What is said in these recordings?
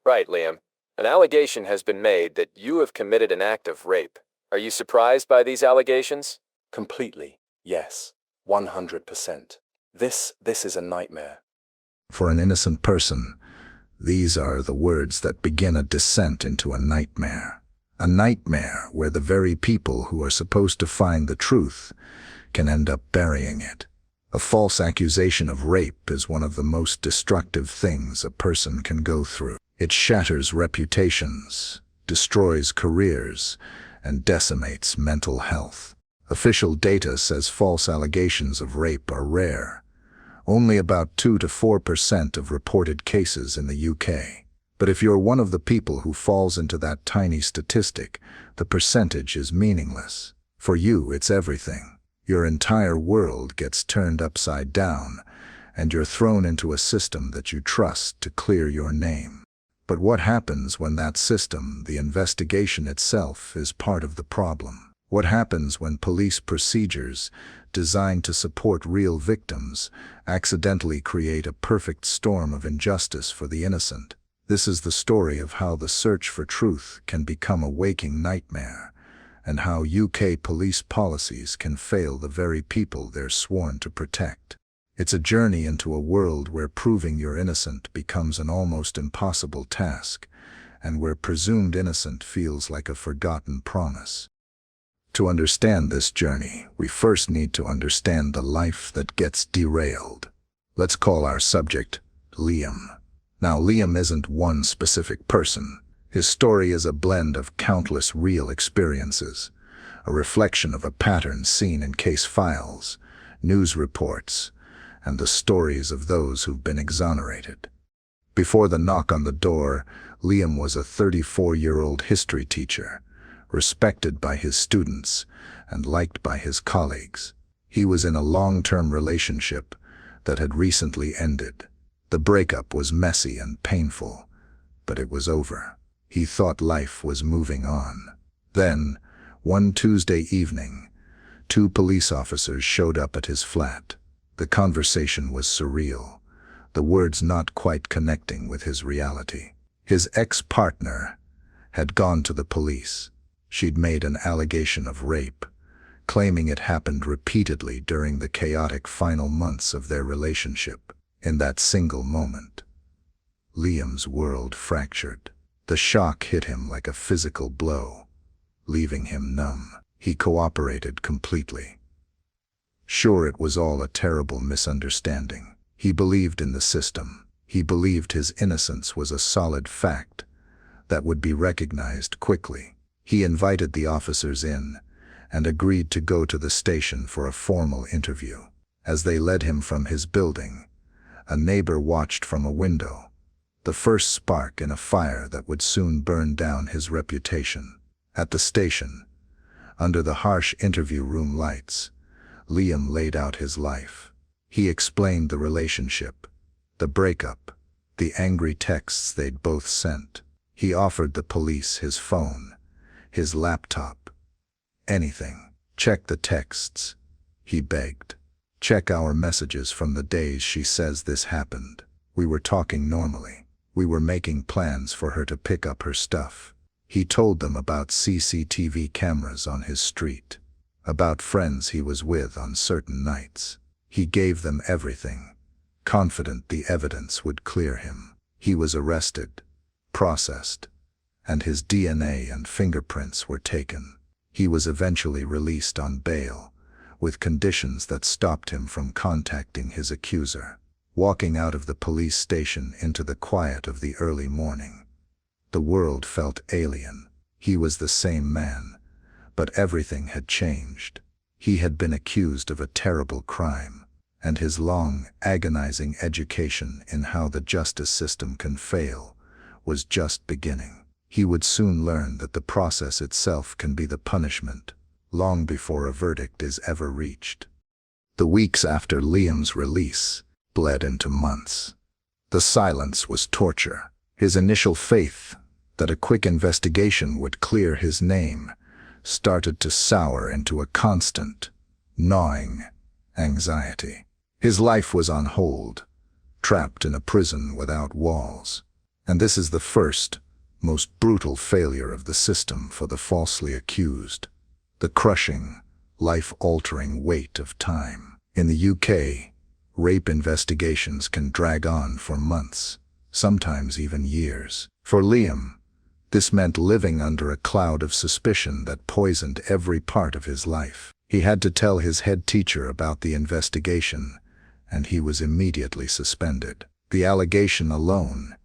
Right, Liam. An allegation has been made that you have committed an act of rape. Are you surprised by these allegations? Completely, yes. 100%. This is a nightmare. For an innocent person, these are the words that begin a descent into a nightmare. A nightmare where the very people who are supposed to find the truth can end up burying it. A false accusation of rape is one of the most destructive things a person can go through. It shatters reputations, destroys careers, and decimates mental health. Official data says false allegations of rape are rare. Only about 2 to 4% of reported cases in the UK. But if you're one of the people who falls into that tiny statistic, the percentage is meaningless. For you, it's everything. Your entire world gets turned upside down, and you're thrown into a system that you trust to clear your name. But what happens when that system, the investigation itself, is part of the problem? What happens when police procedures, designed to support real victims, accidentally create a perfect storm of injustice for the innocent? This is the story of how the search for truth can become a waking nightmare, and how UK police policies can fail the very people they're sworn to protect. It's a journey into a world where proving you're innocent becomes an almost impossible task, and where presumed innocent feels like a forgotten promise. To understand this journey, we first need to understand the life that gets derailed. Let's call our subject Liam. Now, Liam isn't one specific person. His story is a blend of countless real experiences, a reflection of a pattern seen in case files, news reports, and the stories of those who've been exonerated. Before the knock on the door, Liam was a 34-year-old history teacher, respected by his students and liked by his colleagues. He was in a long-term relationship that had recently ended. The breakup was messy and painful, but it was over. He thought life was moving on. Then, one Tuesday evening, 2 police officers showed up at his flat. The conversation was surreal, the words not quite connecting with his reality. His ex-partner had gone to the police. She'd made an allegation of rape, claiming it happened repeatedly during the chaotic final months of their relationship. In that single moment, Liam's world fractured. The shock hit him like a physical blow, leaving him numb. He cooperated completely. Sure, it was all a terrible misunderstanding. He believed in the system. He believed his innocence was a solid fact that would be recognized quickly. He invited the officers in and agreed to go to the station for a formal interview. As they led him from his building, a neighbor watched from a window, the first spark in a fire that would soon burn down his reputation. At the station, under the harsh interview room lights, Liam laid out his life. He explained the relationship, the breakup, the angry texts they'd both sent. He offered the police his phone, his laptop, anything. Check the texts, he begged. Check our messages from the days she says this happened. We were talking normally. We were making plans for her to pick up her stuff. He told them about CCTV cameras on his street, about friends he was with on certain nights. He gave them everything, confident the evidence would clear him. He was arrested, processed, and his DNA and fingerprints were taken. He was eventually released on bail, with conditions that stopped him from contacting his accuser. Walking out of the police station into the quiet of the early morning, the world felt alien. He was the same man, but everything had changed. He had been accused of a terrible crime, and his long, agonizing education in how the justice system can fail was just beginning. He would soon learn that the process itself can be the punishment, long before a verdict is ever reached. The weeks after Liam's release bled into months. The silence was torture. His initial faith that a quick investigation would clear his name started to sour into a constant, gnawing anxiety. His life was on hold, trapped in a prison without walls. And this is the first, most brutal failure of the system for the falsely accused. The crushing, life-altering weight of time. In the UK, rape investigations can drag on for months, sometimes even years. For Liam, this meant living under a cloud of suspicion that poisoned every part of his life. He had to tell his head teacher about the investigation, and he was immediately suspended. The allegation alone,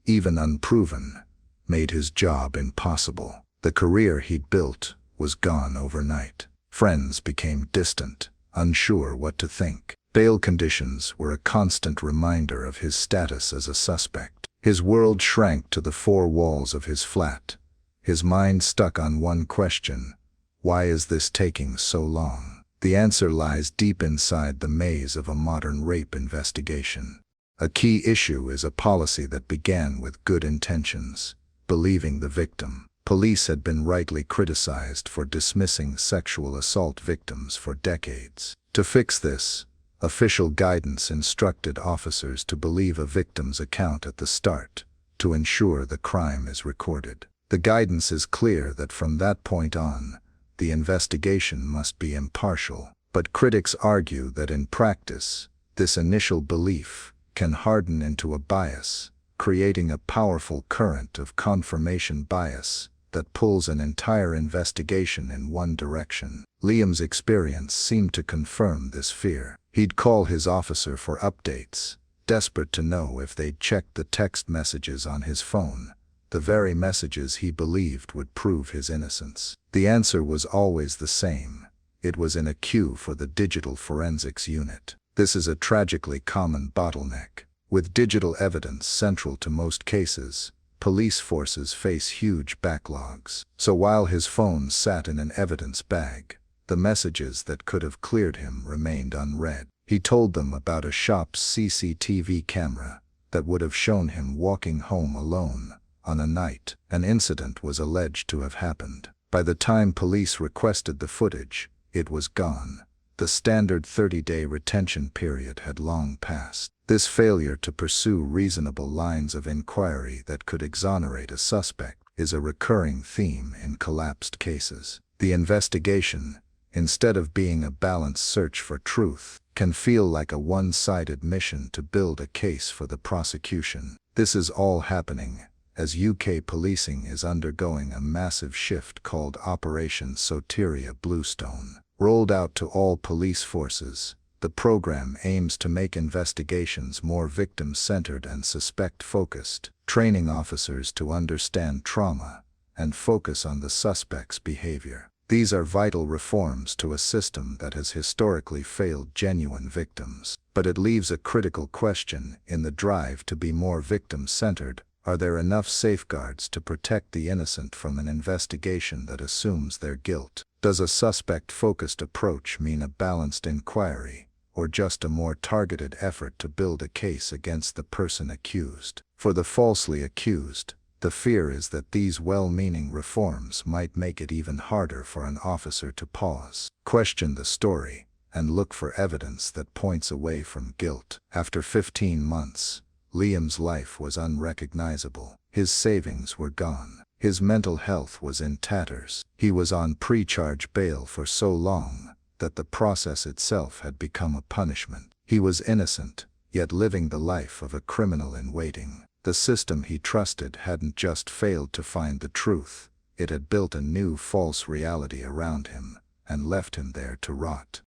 even unproven, made his job impossible. The career he'd built was gone overnight. Friends became distant, unsure what to think. Bail conditions were a constant reminder of his status as a suspect. His world shrank to the four walls of his flat, his mind stuck on one question: why is this taking so long? The answer lies deep inside the maze of a modern rape investigation. A key issue is a policy that began with good intentions: believing the victim. Police had been rightly criticized for dismissing sexual assault victims for decades. To fix this, official guidance instructed officers to believe a victim's account at the start, to ensure the crime is recorded. The guidance is clear that from that point on, the investigation must be impartial. But critics argue that in practice, this initial belief can harden into a bias, creating a powerful current of confirmation bias that pulls an entire investigation in one direction. Liam's experience seemed to confirm this fear. He'd call his officer for updates, desperate to know if they'd checked the text messages on his phone, the very messages he believed would prove his innocence. The answer was always the same: it was in a queue for the digital forensics unit. This is a tragically common bottleneck. With digital evidence central to most cases, police forces face huge backlogs. So while his phone sat in an evidence bag, the messages that could have cleared him remained unread. He told them about a shop's CCTV camera that would have shown him walking home alone on a night an incident was alleged to have happened. By the time police requested the footage, it was gone. The standard 30-day retention period had long passed. This failure to pursue reasonable lines of inquiry that could exonerate a suspect is a recurring theme in collapsed cases. The investigation, instead of being a balanced search for truth, can feel like a one-sided mission to build a case for the prosecution. This is all happening as UK policing is undergoing a massive shift called Operation Soteria Bluestone. Rolled out to all police forces, the program aims to make investigations more victim-centered and suspect-focused, training officers to understand trauma and focus on the suspect's behavior. These are vital reforms to a system that has historically failed genuine victims. But it leaves a critical question in the drive to be more victim-centered. Are there enough safeguards to protect the innocent from an investigation that assumes their guilt? Does a suspect-focused approach mean a balanced inquiry, or just a more targeted effort to build a case against the person accused? For the falsely accused, the fear is that these well-meaning reforms might make it even harder for an officer to pause, question the story, and look for evidence that points away from guilt. After 15 months, Liam's life was unrecognizable. His savings were gone. His mental health was in tatters. He was on pre-charge bail for so long that the process itself had become a punishment. He was innocent, yet living the life of a criminal in waiting. The system he trusted hadn't just failed to find the truth, it had built a new false reality around him and left him there to rot.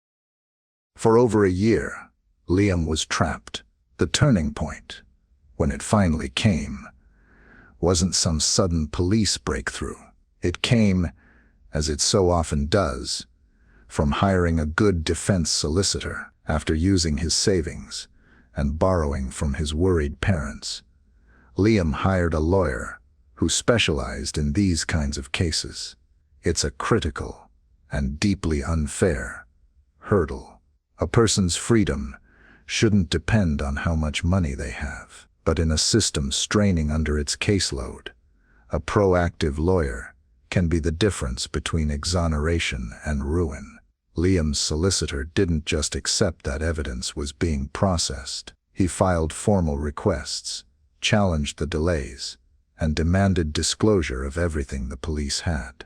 For over a year, Liam was trapped. The turning point, when it finally came, wasn't some sudden police breakthrough. It came, as it so often does, from hiring a good defense solicitor. After using his savings and borrowing from his worried parents, Liam hired a lawyer who specialized in these kinds of cases. It's a critical and deeply unfair hurdle. A person's freedom shouldn't depend on how much money they have. But in a system straining under its caseload, a proactive lawyer can be the difference between exoneration and ruin. Liam's solicitor didn't just accept that evidence was being processed. He filed formal requests, challenged the delays and demanded disclosure of everything the police had.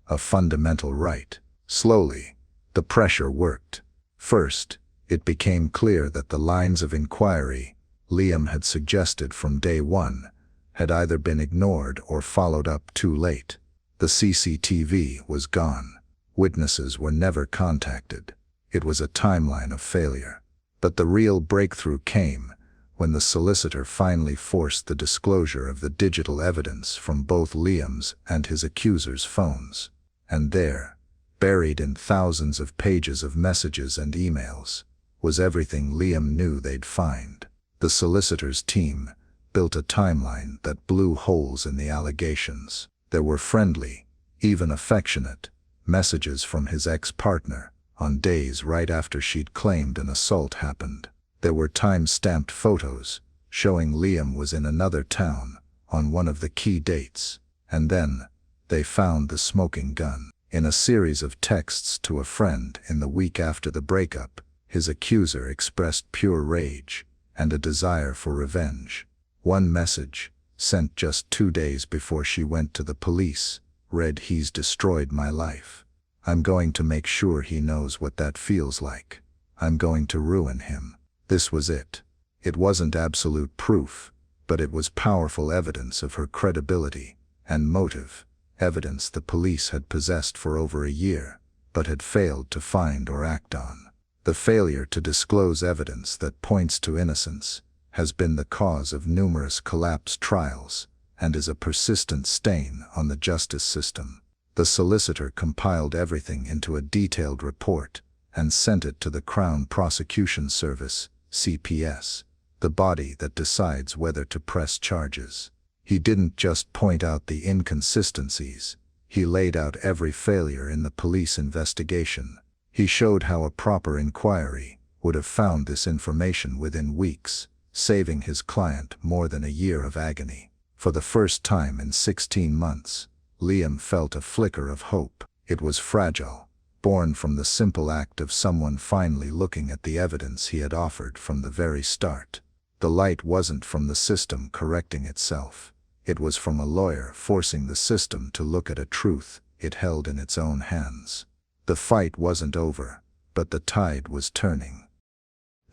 A fundamental right. Slowly, the pressure worked. First, it became clear that the lines of inquiry Liam had suggested from day one had either been ignored or followed up too late. The CCTV was gone. Witnesses were never contacted. It was a timeline of failure. But the real breakthrough came when the solicitor finally forced the disclosure of the digital evidence from both Liam's and his accuser's phones. And there, buried in thousands of pages of messages and emails, was everything Liam knew they'd find. The solicitor's team built a timeline that blew holes in the allegations. There were friendly, even affectionate, messages from his ex-partner on days right after she'd claimed an assault happened. There were time-stamped photos showing Liam was in another town on one of the key dates. And then, they found the smoking gun. In a series of texts to a friend in the week after the breakup, his accuser expressed pure rage and a desire for revenge. One message, sent just 2 days before she went to the police, read, "He's destroyed my life. I'm going to make sure he knows what that feels like. I'm going to ruin him." This was it. It wasn't absolute proof, but it was powerful evidence of her credibility and motive, evidence the police had possessed for over a year, but had failed to find or act on. The failure to disclose evidence that points to innocence has been the cause of numerous collapsed trials and is a persistent stain on the justice system. The solicitor compiled everything into a detailed report and sent it to the Crown Prosecution Service, CPS, the body that decides whether to press charges. He didn't just point out the inconsistencies, he laid out every failure in the police investigation. He showed how a proper inquiry would have found this information within weeks, saving his client more than a year of agony. For the first time in 16 months, Liam felt a flicker of hope. It was fragile, born from the simple act of someone finally looking at the evidence he had offered from the very start. The light wasn't from the system correcting itself. It was from a lawyer forcing the system to look at a truth it held in its own hands. The fight wasn't over, but the tide was turning.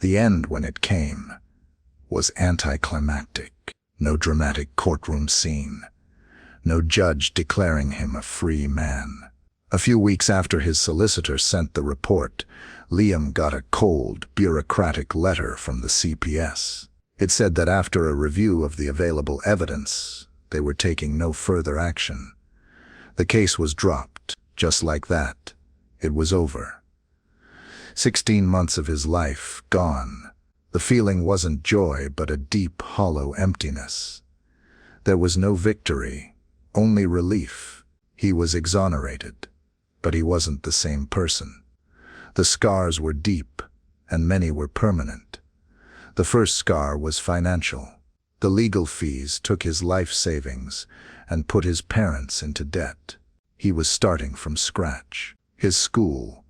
The end, when it came, was anticlimactic. No dramatic courtroom scene. No judge declaring him a free man. A few weeks after his solicitor sent the report, Liam got a cold, bureaucratic letter from the CPS. It said that after a review of the available evidence, they were taking no further action. The case was dropped. Just like that, it was over. 16 months of his life gone. The feeling wasn't joy, but a deep, hollow emptiness. There was no victory, only relief. He was exonerated, but he wasn't the same person. The scars were deep, and many were permanent. The first scar was financial. The legal fees took his life savings and put his parents into debt. He was starting from scratch. His school,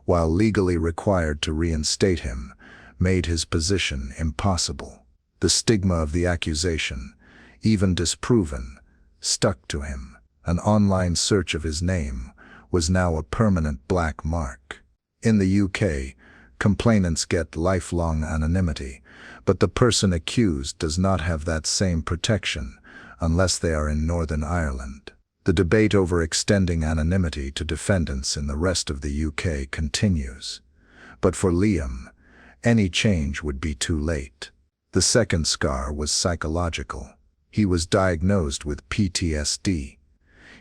while legally required to reinstate him, made his position impossible. The stigma of the accusation, even disproven, stuck to him. An online search of his name was now a permanent black mark. In the UK, complainants get lifelong anonymity, but the person accused does not have that same protection unless they are in Northern Ireland. The debate over extending anonymity to defendants in the rest of the UK continues. But for Liam, any change would be too late. The second scar was psychological. He was diagnosed with PTSD.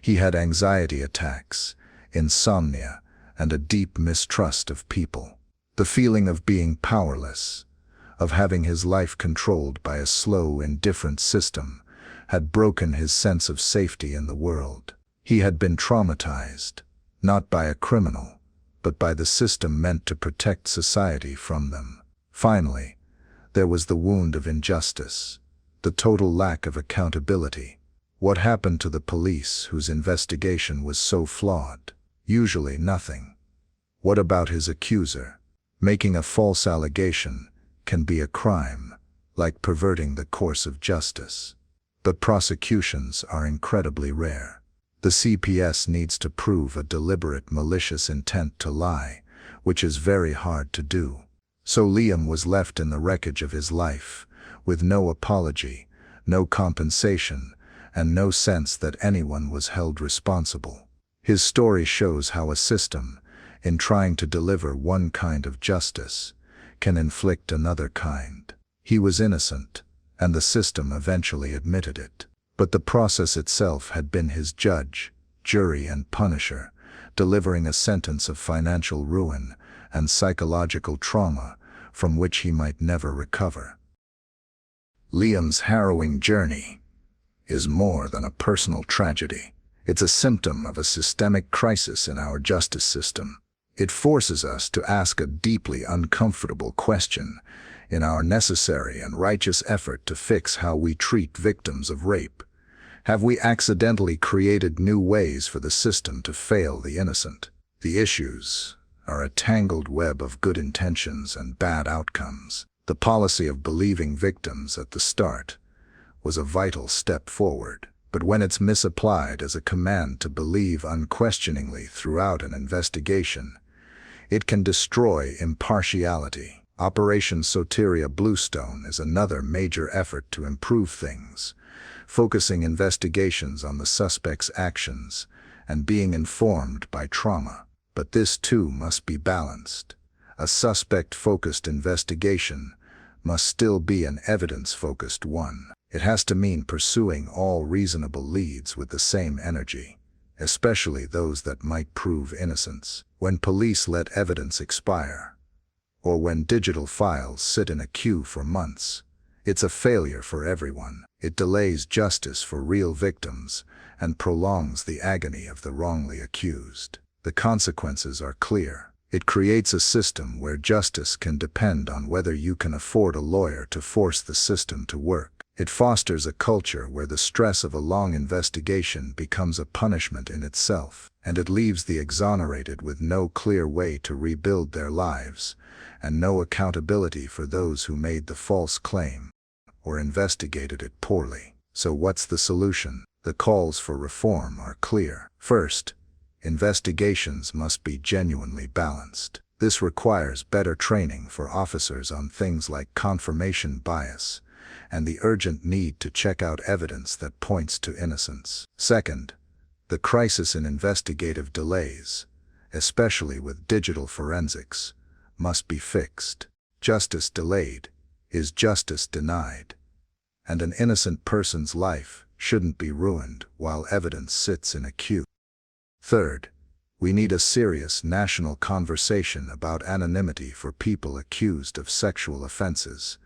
He had anxiety attacks, insomnia, and a deep mistrust of people. The feeling of being powerless, of having his life controlled by a slow, indifferent system, had broken his sense of safety in the world. He had been traumatized, not by a criminal, but by the system meant to protect society from them. Finally, there was the wound of injustice, the total lack of accountability. What happened to the police whose investigation was so flawed? Usually nothing. What about his accuser? Making a false allegation can be a crime, like perverting the course of justice. But prosecutions are incredibly rare. The CPS needs to prove a deliberate malicious intent to lie, which is very hard to do. So Liam was left in the wreckage of his life, with no apology, no compensation, and no sense that anyone was held responsible. His story shows how a system, in trying to deliver one kind of justice, can inflict another kind. He was innocent, and the system eventually admitted it. But the process itself had been his judge, jury, and punisher, delivering a sentence of financial ruin and psychological trauma from which he might never recover. Liam's harrowing journey is more than a personal tragedy. It's a symptom of a systemic crisis in our justice system. It forces us to ask a deeply uncomfortable question in our necessary and righteous effort to fix how we treat victims of rape. Have we accidentally created new ways for the system to fail the innocent? The issues are a tangled web of good intentions and bad outcomes. The policy of believing victims at the start was a vital step forward, but when it's misapplied as a command to believe unquestioningly throughout an investigation, it can destroy impartiality. Operation Soteria Bluestone is another major effort to improve things, focusing investigations on the suspect's actions and being informed by trauma. But this too must be balanced. A suspect-focused investigation must still be an evidence-focused one. It has to mean pursuing all reasonable leads with the same energy, especially those that might prove innocence. When police let evidence expire, or when digital files sit in a queue for months, it's a failure for everyone. It delays justice for real victims and prolongs the agony of the wrongly accused. The consequences are clear. It creates a system where justice can depend on whether you can afford a lawyer to force the system to work. It fosters a culture where the stress of a long investigation becomes a punishment in itself, and it leaves the exonerated with no clear way to rebuild their lives, and no accountability for those who made the false claim or investigated it poorly. So what's the solution? The calls for reform are clear. First, investigations must be genuinely balanced. This requires better training for officers on things like confirmation bias and the urgent need to check out evidence that points to innocence. Second, the crisis in investigative delays, especially with digital forensics, must be fixed. Justice delayed is justice denied, and an innocent person's life shouldn't be ruined while evidence sits in a queue. Third, we need a serious national conversation about anonymity for people accused of sexual offenses,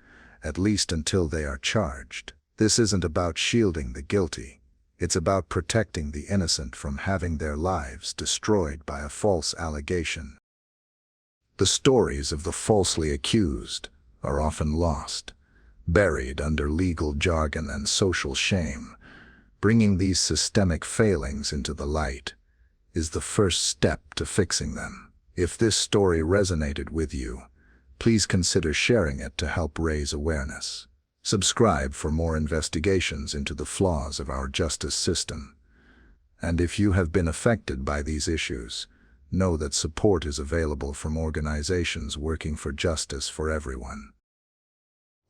at least until they are charged. This isn't about shielding the guilty. It's about protecting the innocent from having their lives destroyed by a false allegation. The stories of the falsely accused are often lost, buried under legal jargon and social shame. Bringing these systemic failings into the light is the first step to fixing them. If this story resonated with you, please consider sharing it to help raise awareness. Subscribe for more investigations into the flaws of our justice system. And if you have been affected by these issues, know that support is available from organizations working for justice for everyone.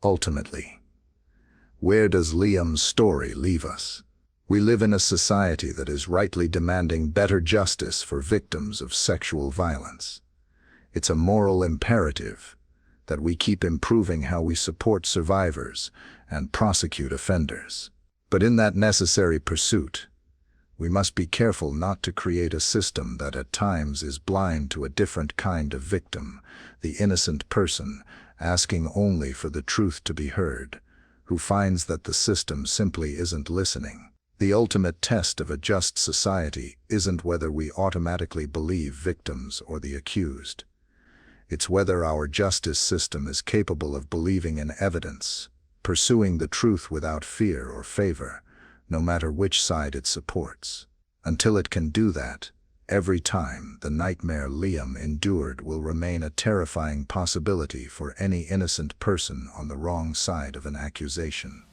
Ultimately, where does Liam's story leave us? We live in a society that is rightly demanding better justice for victims of sexual violence. It's a moral imperative that we keep improving how we support survivors and prosecute offenders. But in that necessary pursuit, we must be careful not to create a system that at times is blind to a different kind of victim, the innocent person asking only for the truth to be heard, who finds that the system simply isn't listening. The ultimate test of a just society isn't whether we automatically believe victims or the accused. It's whether our justice system is capable of believing in evidence, pursuing the truth without fear or favor, no matter which side it supports. Until it can do that, Every time, the nightmare Liam endured will remain a terrifying possibility for any innocent person on the wrong side of an accusation.